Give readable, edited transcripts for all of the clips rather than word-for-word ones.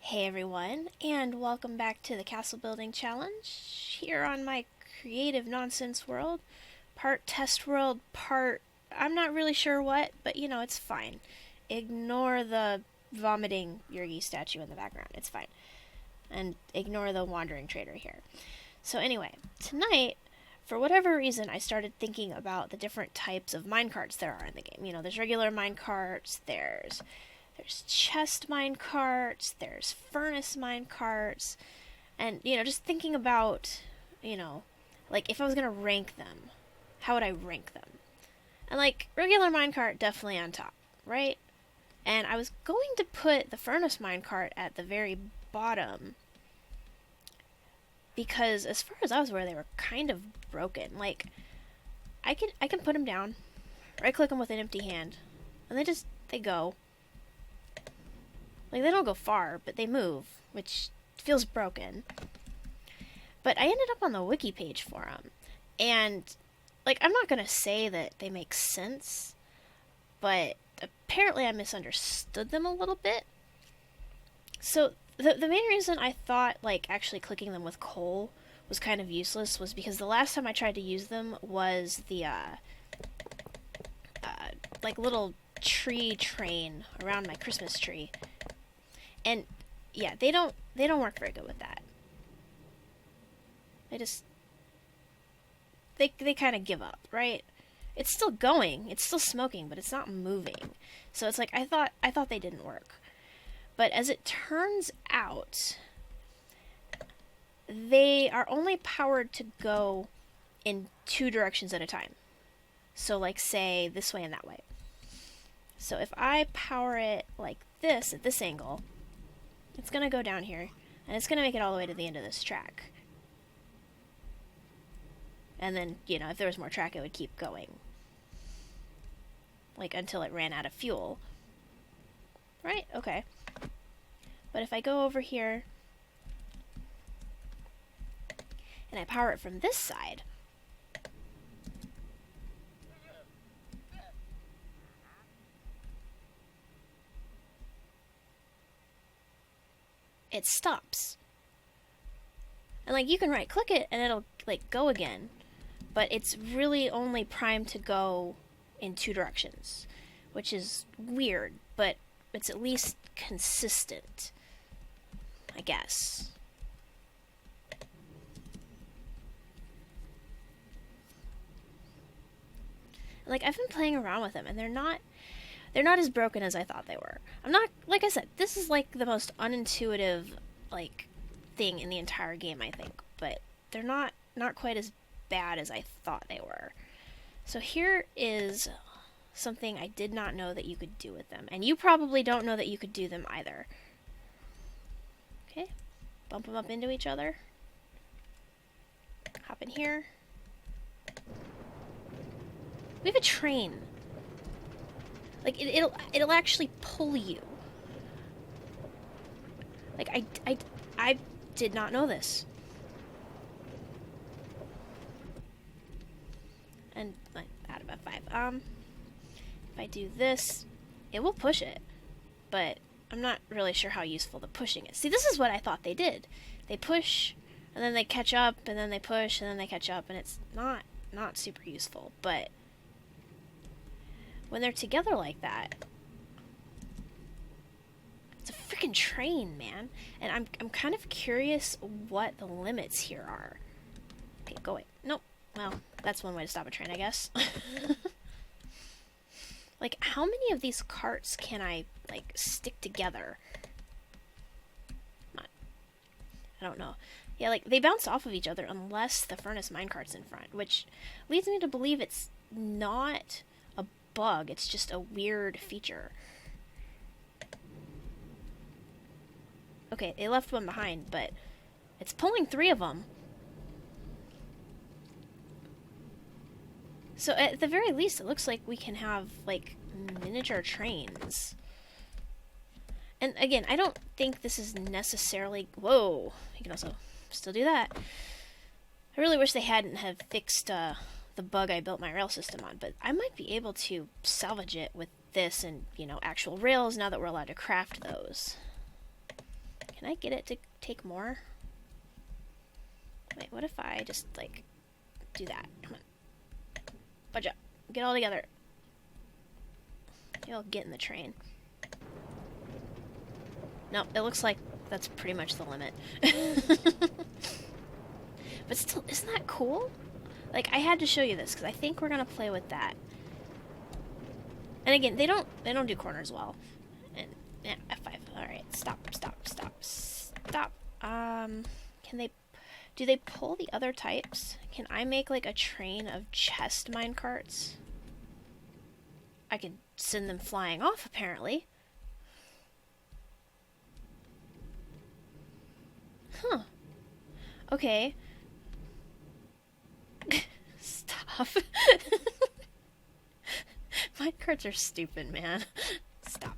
Hey everyone, and welcome back to the Castle Building Challenge here on my creative nonsense world. Part test world, part I'm not really sure what, but it's fine. Ignore the vomiting Yurgi statue in the background, it's fine. And ignore the wandering trader here. So anyway, tonight, for whatever reason, I started thinking about the different types of minecarts there are in the game. There's regular minecarts, there's chest minecarts, there's furnace minecarts, and, just thinking about, like, if I was gonna rank them, how would I rank them? And, like, regular minecart definitely on top, right? And I was going to put the furnace minecart at the very bottom because, as far as I was aware, they were kind of broken. Like, I can put them down, right-click them with an empty hand, and they go. Like, they don't go far, but they move, which feels broken. But I ended up on the wiki page for them. And, like, I'm not going to say that they make sense, but apparently I misunderstood them a little bit. So, the main reason I thought, like, actually clicking them with coal was kind of useless was because the last time I tried to use them was the, like, little tree train around my Christmas tree. And yeah, they don't work very good with that. They kind of give up, right? It's still going, it's still smoking, but it's not moving. So it's like I thought they didn't work. But as it turns out, they are only powered to go in two directions at a time. So like say this way and that way. So if I power it like this at this angle, it's going to go down here, and it's going to make it all the way to the end of this track. And then, if there was more track, it would keep going. Like, until it ran out of fuel. Right? Okay. But if I go over here, and I power it from this side, it stops. And, like, you can right-click it, and it'll, like, go again. But it's really only primed to go in two directions. Which is weird, but it's at least consistent, I guess. Like, I've been playing around with them, and they're not as broken as I thought they were. I'm not, like I said, this is like the most unintuitive, like, thing in the entire game, I think. But they're not quite as bad as I thought they were. So here is something I did not know that you could do with them. And you probably don't know that you could do them either. Okay. Bump them up into each other. Hop in here. We have a train. Like, it'll actually pull you. Like, I did not know this. And, like, out of F5. If I do this, it will push it. But I'm not really sure how useful the pushing is. See, this is what I thought they did. They push, and then they catch up, and then they push, and then they catch up, and it's not super useful. But when they're together like that, it's a freaking train, man. And I'm kind of curious what the limits here are. Okay, go away. Nope. Well, that's one way to stop a train, I guess. Like, how many of these carts can I, like, stick together? I don't know. Yeah, like, they bounce off of each other unless the furnace minecart's in front, which leads me to believe it's not a bug, it's just a weird feature. Okay, they left one behind, but it's pulling 3 of them. So at the very least, it looks like we can have, like, miniature trains. And again, I don't think this is necessarily... Whoa! You can also still do that. I really wish they hadn't have fixed the bug I built my rail system on, but I might be able to salvage it with this and, actual rails now that we're allowed to craft those. Can I get it to take more? Wait, what if I just, like, do that? Come on. Budge up. Get all together. You'll get in the train. Nope, it looks like that's pretty much the limit. But still, isn't that cool? Like, I had to show you this, because I think we're going to play with that. And again, they don't do corners well. And, yeah, F5. Alright, stop. Do they pull the other types? Can I make, like, a train of chest minecarts? I could send them flying off, apparently. Huh. Okay. Stop. Minecarts are stupid, man. Stop.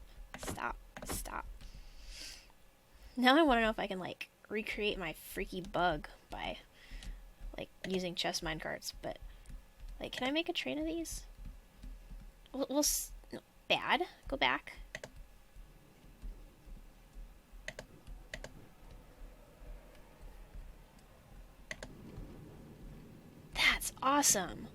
Now I want to know if I can, like, recreate my freaky bug by, like, using chest minecarts, but, like, can I make a train of these? No, bad. Go back. That's awesome.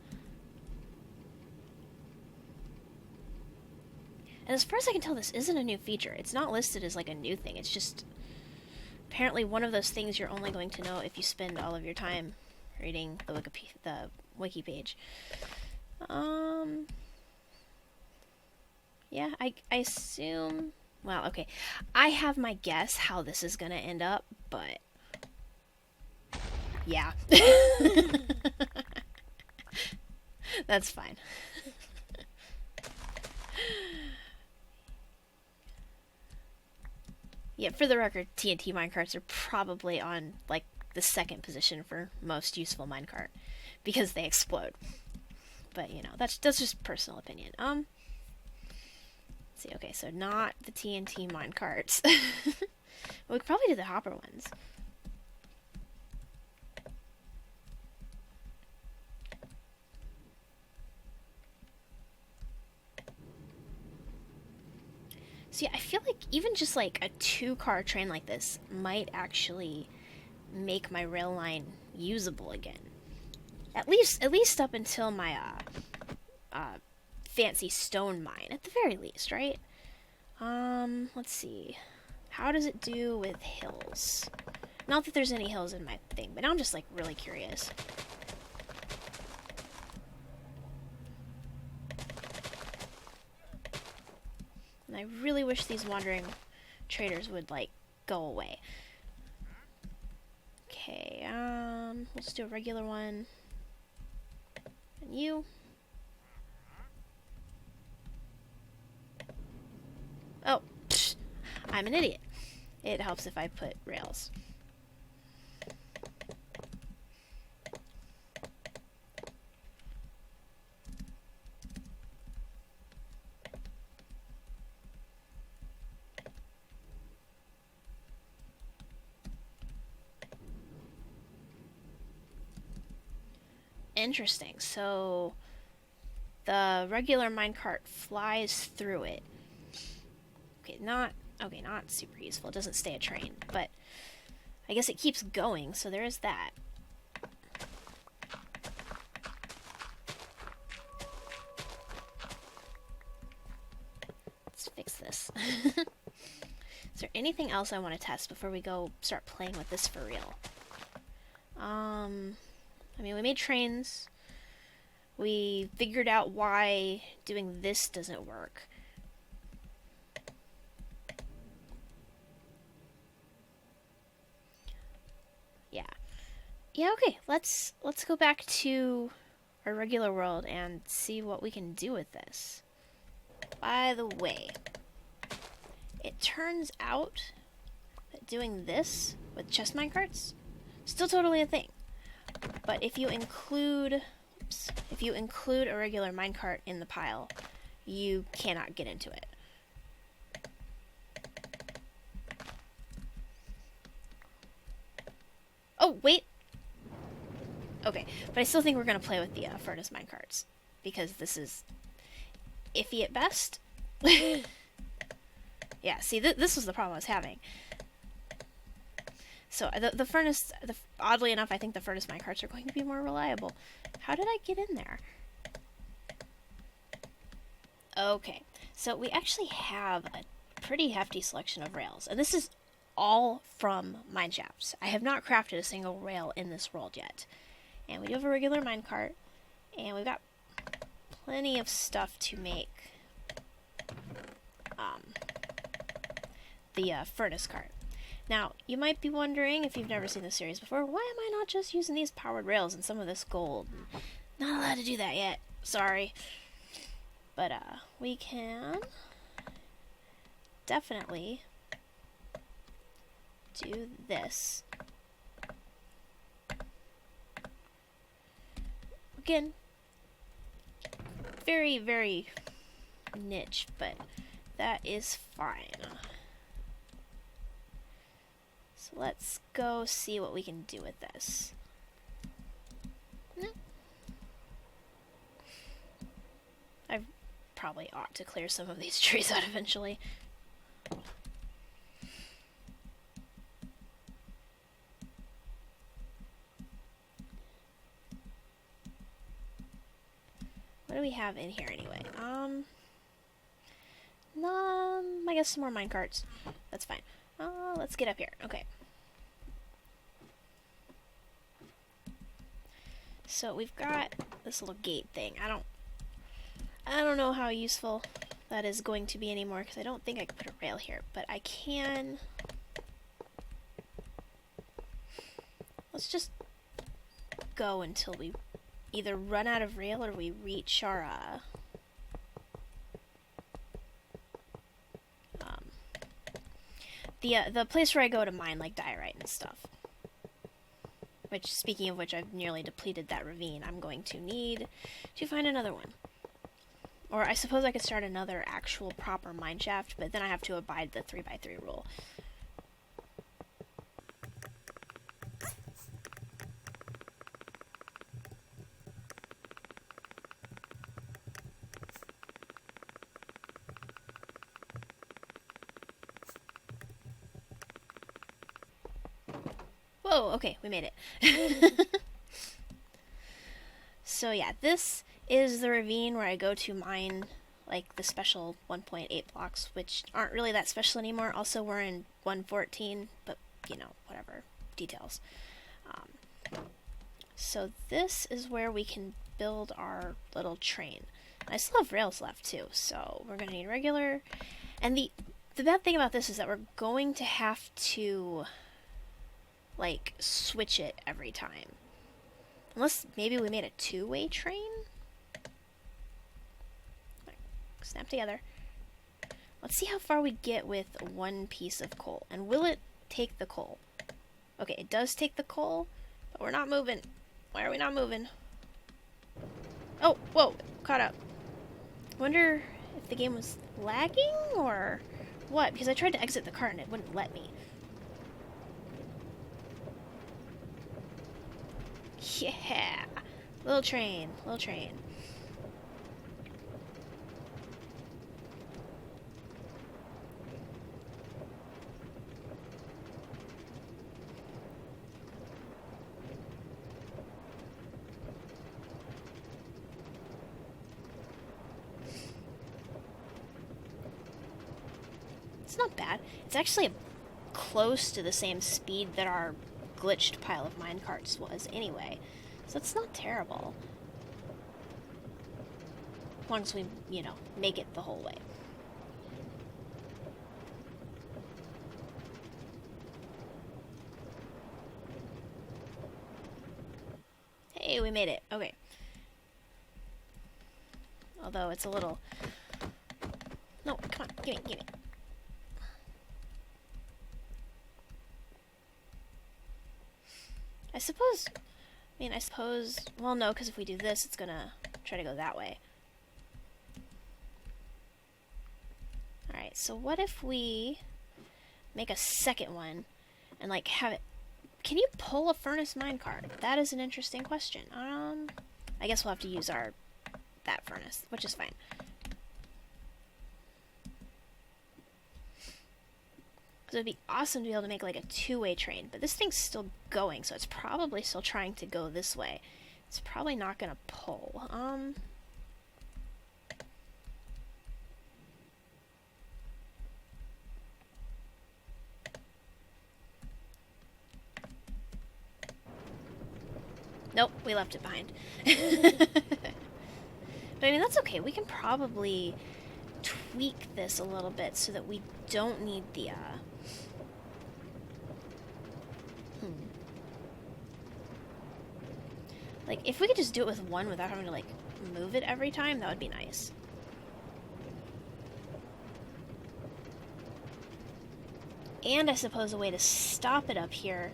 And as far as I can tell, this isn't a new feature. It's not listed as, like, a new thing. It's just apparently one of those things you're only going to know if you spend all of your time reading the wiki page. Yeah, I assume... Well, okay. I have my guess how this is going to end up, but... Yeah. That's fine. Yeah, for the record, TNT minecarts are probably on, like, the second position for most useful minecart, because they explode. But, you know, that's just personal opinion. Let's see, okay, so not the TNT minecarts. We could probably do the hopper ones. So yeah, I feel like even just like a 2-car train like this might actually make my rail line usable again. At least up until my fancy stone mine, at the very least, right? Let's see. How does it do with hills? Not that there's any hills in my thing, but now I'm just like really curious. And I really wish these wandering traders would, like, go away. Okay, let's do a regular one. And you. Oh, psh, I'm an idiot. It helps if I put rails. Interesting. So the regular minecart flies through it. Okay, not super useful. It doesn't stay a train, but I guess it keeps going, so there is that. Let's fix this. Is there anything else I want to test before we go start playing with this for real? I mean, we made trains. We figured out why doing this doesn't work. Yeah. Yeah, okay. Let's go back to our regular world and see what we can do with this. By the way, it turns out that doing this with chest minecarts still totally a thing. But if you include a regular minecart in the pile, you cannot get into it. Oh, wait. Okay, but I still think we're going to play with the furnace minecarts, because this is iffy at best. Yeah, see, this was the problem I was having. So the furnace, oddly enough, I think the furnace minecarts are going to be more reliable. How did I get in there? Okay, so we actually have a pretty hefty selection of rails, and this is all from mine shafts. I have not crafted a single rail in this world yet. And we do have a regular minecart, and we've got plenty of stuff to make the furnace cart. Now, you might be wondering, if you've never seen this series before, why am I not just using these powered rails and some of this gold? Not allowed to do that yet. Sorry. But, we can definitely do this. Again, very, very niche, but that is fine. So let's go see what we can do with this. I probably ought to clear some of these trees out eventually. What do we have in here anyway? I guess some more minecarts. That's fine. Let's get up here. Okay. So we've got this little gate thing. I don't know how useful that is going to be anymore because I don't think I can put a rail here, but I can. Let's just go until we either run out of rail or we reach our the place where I go to mine like diorite and stuff. Which, speaking of which, I've nearly depleted that ravine. I'm going to need to find another one. Or I suppose I could start another actual proper mine shaft, but then I have to abide the 3x3 rule. Whoa, okay, we made it. So yeah, this is the ravine where I go to mine, like, the special 1.8 blocks, which aren't really that special anymore. Also, we're in 1.14, but, you know, whatever. Details. So this is where we can build our little train. I still have rails left, too, so we're going to need regular. And the bad thing about this is that we're going to have to, like, switch it every time. Unless maybe we made a two-way train? Snap together. Let's see how far we get with one piece of coal. And will it take the coal? Okay, it does take the coal, but we're not moving. Why are we not moving? Oh, whoa, caught up. Wonder if the game was lagging or what? Because I tried to exit the cart and it wouldn't let me. Yeah! Little train, little train. It's not bad. It's actually close to the same speed that our glitched pile of minecarts was anyway. So it's not terrible. As long as we, you know, make it the whole way. Hey, we made it. Okay. Although it's a little... No, come on, gimme, gimme. I suppose... Well, no, because if we do this, it's gonna try to go that way. Alright, so what if we make a second one and, like, have it... Can you pull a furnace minecart? That is an interesting question. I guess we'll have to use that furnace, which is fine. it'd be awesome to be able to make like a two-way train, but this thing's still going, so it's probably still trying to go this way. It's probably not gonna pull. Nope, we left it behind. But I mean, that's okay. We can probably tweak this a little bit so that we don't need the, Like, if we could just do it with one without having to, like, move it every time, that would be nice. And I suppose a way to stop it up here,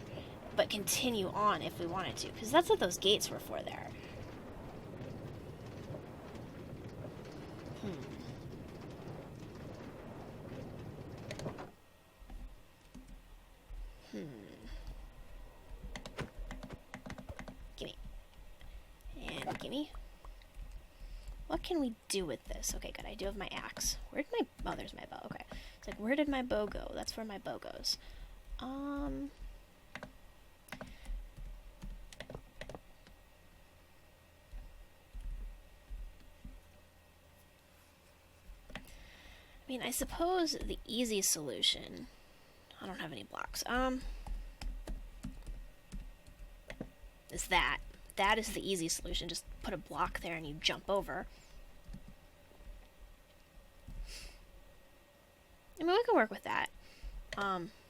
but continue on if we wanted to, because that's what those gates were for there. Gimme. And gimme. What can we do with this? Okay, good. I do have my axe. Where'd my... Oh, there's my bow. Okay. It's like, where did my bow go? That's where my bow goes. I mean, I suppose the easy solution... I don't have any blocks. Is that. That is the easy solution. Just put a block there and you jump over. I mean, we can work with that.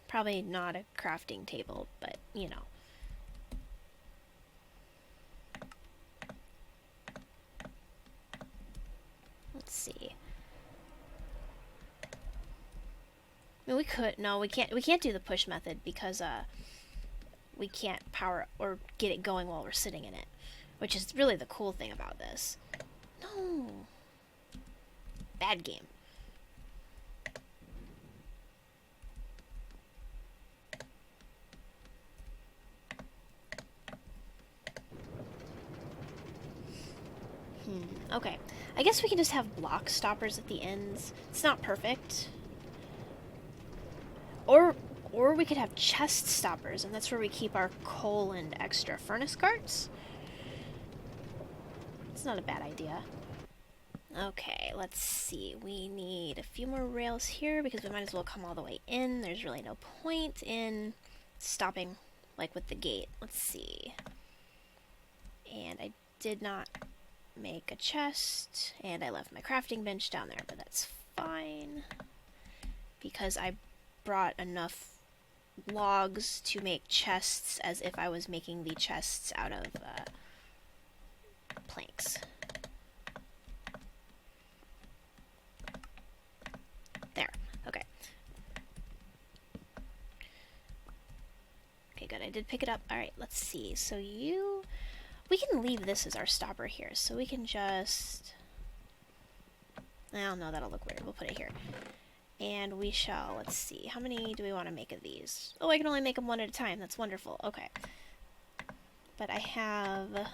Probably not a crafting table, but, you know. Let's see. I mean, we could... No, we can't do the push method because, we can't power or get it going while we're sitting in it, which is really the cool thing about this. No. Bad game. Okay. I guess we can just have block stoppers at the ends. It's not perfect. Or we could have chest stoppers, and that's where we keep our coal and extra furnace carts. It's not a bad idea. Okay, let's see. We need a few more rails here because we might as well come all the way in. There's really no point in stopping, like with the gate. Let's see. And I did not make a chest, and I left my crafting bench down there, but that's fine because I brought enough logs to make chests as if I was making the chests out of planks. There. Okay. Okay, good. I did pick it up. Alright, let's see. So we can leave this as our stopper here. So we can just... Oh, no, that'll look weird. We'll put it here. And we shall, let's see, how many do we want to make of these? Oh, I can only make them one at a time. That's wonderful. Okay. But I have...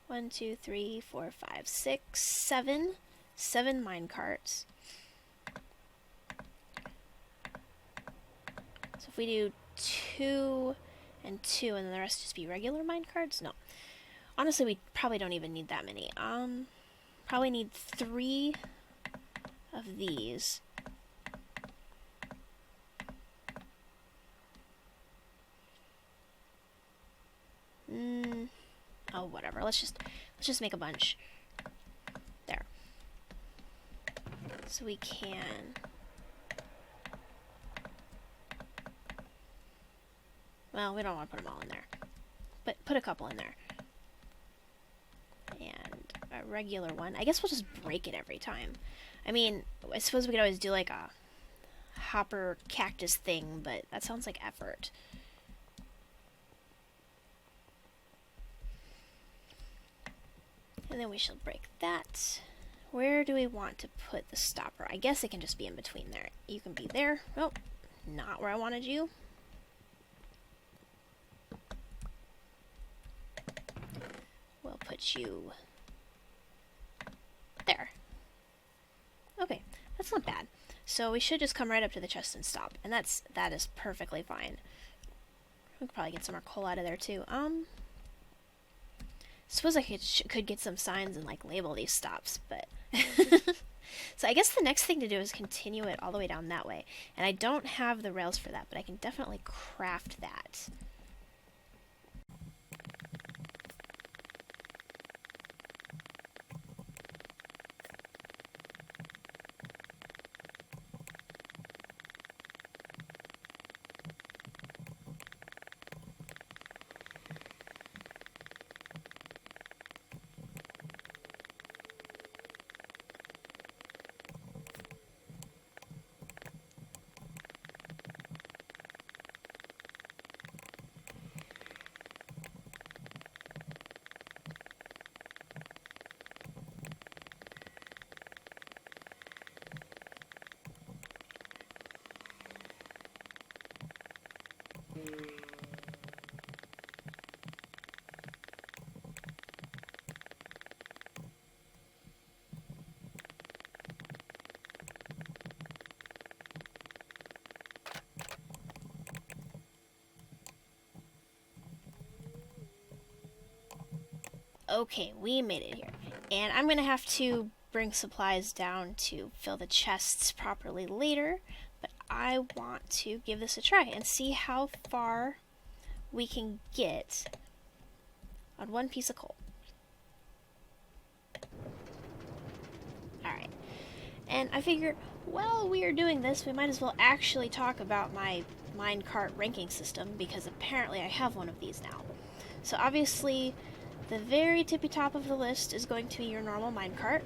1, 2, 3, 4, 5, 6, 7. 7 minecarts. So if we do 2 and 2, and then the rest just be regular minecarts? No. Honestly, we probably don't even need that many. Probably need 3 of these. Oh, whatever. Let's just make a bunch. There. So we can... Well, we don't want to put them all in there. But put a couple in there. And a regular one. I guess we'll just break it every time. I mean, I suppose we could always do like a hopper cactus thing, but that sounds like effort. And then we shall break that. Where do we want to put the stopper? I guess it can just be in between there. You can be there. Oh, not where I wanted you. We'll put you there. Okay. That's not bad. So we should just come right up to the chest and stop. And that is perfectly fine. We could probably get some more coal out of there too. Suppose I could get some signs and like label these stops, but so I guess the next thing to do is continue it all the way down that way. And I don't have the rails for that, but I can definitely craft that. Okay, we made it here. And I'm going to have to bring supplies down to fill the chests properly later, but I want to give this a try and see how far we can get on one piece of coal. Alright. And I figure, while we are doing this, we might as well actually talk about my minecart ranking system, because apparently I have one of these now. So obviously, the very tippy top of the list is going to be your normal minecart,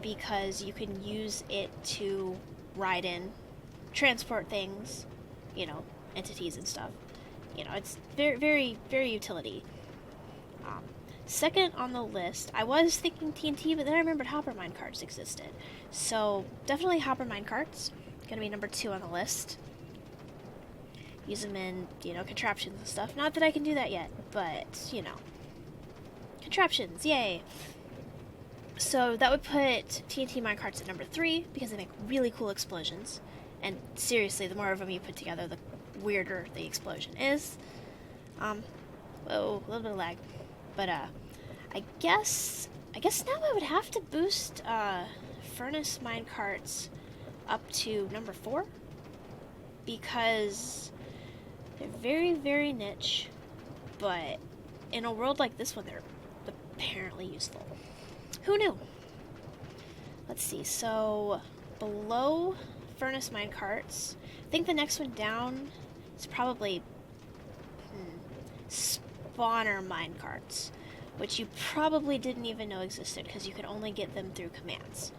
because you can use it to ride in, transport things, you know, entities and stuff. You know, it's very, very, very utility. Second on the list, I was thinking TNT, but then I remembered hopper minecarts existed. So definitely hopper minecarts, gonna be number 2 on the list. Use them in, you know, contraptions and stuff. Not that I can do that yet, but, you know. Contraptions, yay! So that would put TNT Minecarts at number 3, because they make really cool explosions. And seriously, the more of them you put together, the weirder the explosion is. Whoa, a little bit of lag. But, I guess now I would have to boost, Furnace Minecarts up to number 4. Because they're very, very niche. But in a world like this one, they're apparently useful. Who knew? Let's see, so below Furnace Minecarts, I think the next one down is probably Spawner Minecarts, which you probably didn't even know existed because you could only get them through commands.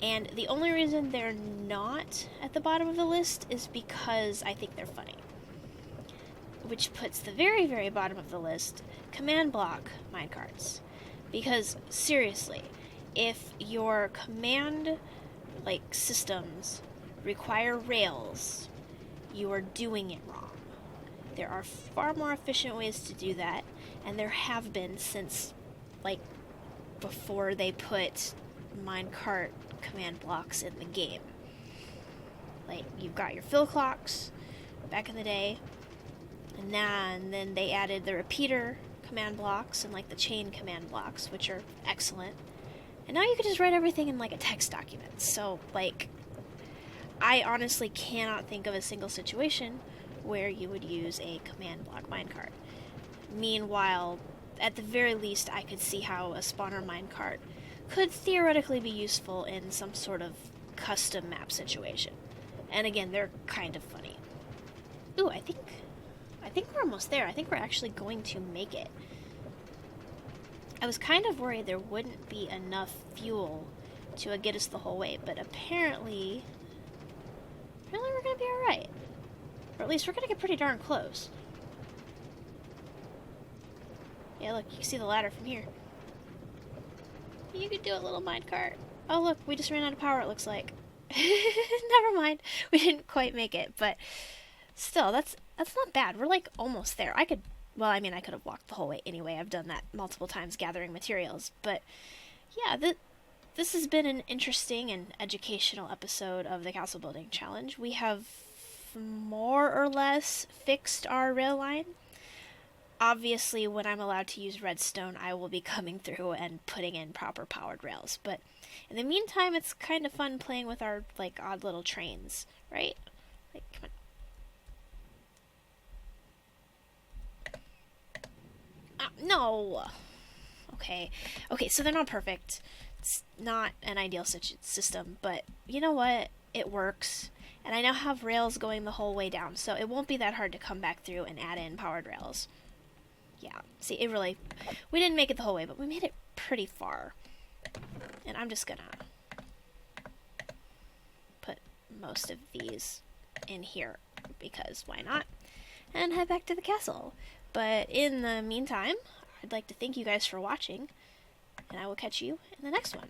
And the only reason they're not at the bottom of the list is because I think they're funny. Which puts the very, very bottom of the list, command block minecarts. Because, seriously, if your command, systems require rails, you are doing it wrong. There are far more efficient ways to do that, and there have been since, before they put minecart command blocks in the game. You've got your fill clocks back in the day, and then they added the repeater command blocks and the chain command blocks, which are excellent. And now you can just write everything in a text document. So I honestly cannot think of a single situation where you would use a command block minecart. Meanwhile, at the very least, I could see how a spawner minecart could theoretically be useful in some sort of custom map situation. And again, they're kind of funny. Ooh, I think we're almost there. I think we're actually going to make it. I was kind of worried there wouldn't be enough fuel to get us the whole way, but apparently we're going to be alright. Or at least we're going to get pretty darn close. Yeah, look, you can see the ladder from here. You could do a little minecart. Oh, look, we just ran out of power, it looks like. Never mind. We didn't quite make it, but still, that's not bad. We're almost there. I could have walked the whole way anyway. I've done that multiple times gathering materials, but yeah, this has been an interesting and educational episode of the Castle Building Challenge. We have more or less fixed our rail line. Obviously, when I'm allowed to use redstone, I will be coming through and putting in proper powered rails. But in the meantime, it's kind of fun playing with our, like, odd little trains, right? Like, come on. No! Okay. Okay, so they're not perfect. It's not an ideal system, but you know what? It works. And I now have rails going the whole way down, so it won't be that hard to come back through and add in powered rails. Yeah, see, we didn't make it the whole way, but we made it pretty far. And I'm just gonna put most of these in here, because why not? And head back to the castle. But in the meantime, I'd like to thank you guys for watching, and I will catch you in the next one.